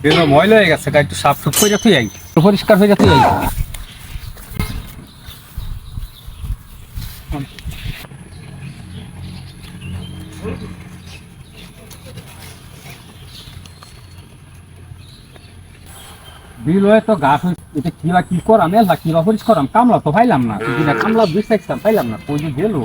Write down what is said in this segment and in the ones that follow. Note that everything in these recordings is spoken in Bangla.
বেরো ময়লা হয়ে গেছে, একটু সাফ সুফ করে তুই আই, পরিষ্কার হয়ে তুই আই। বিল হয়ে তো গাছ এটা কিবা কি করাম, এলা কিবা পরিষ্কার করাম, কামলা তো পাইলাম না, কামলা দুই সাইড পাইলাম না, কই যে গেল।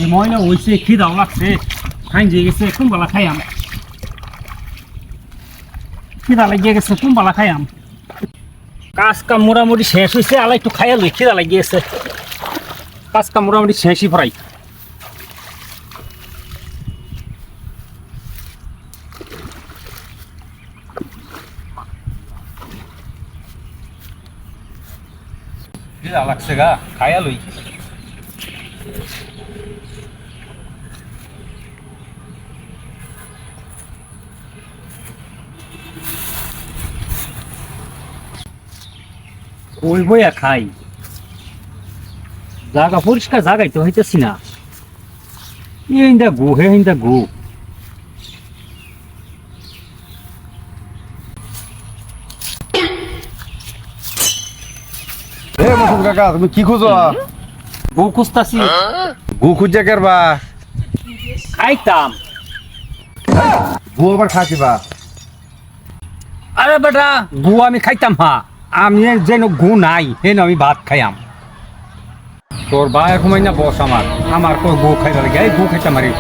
এই ময়লা হয়েছে, খিদাও লাগছে, খাই যে গেছে কোন বেলা খাইয়াম, খিদা লাগিয়ে গেছে কোন বেলা খাইয়াম। কাজ কাম মোটামুটি শেষ হয়েছে, আলা একটু খাইয়া লই, খিদা লাগিয়ে গেছে, কাজ কাম মোটামুটি শেষই প্রায়। খিদা লাগছে গা, খাইয়া লই। ওই বইয়া খাই, জায়গা পরিষ্কার জায়গায় তো হইতেছি না, হিন্দা গো হে হিন্দা গো। হে মসুদ কাকা, তুমি কি খুঁজো? গো খুঁজতাছি। গু খুঁজে কেরবা? খাইতাম। গু আবার খাইবা? আরে বেটা, গু আমি খাইতাম, হ্যাঁ আমি যেন গু নাই হেন আমি ভাত খাইয়াম। তোর ভাই ঘুমাই না বস, আমার আমার কই গু খাইতে লাগে, এই গু খাইতাম আরে।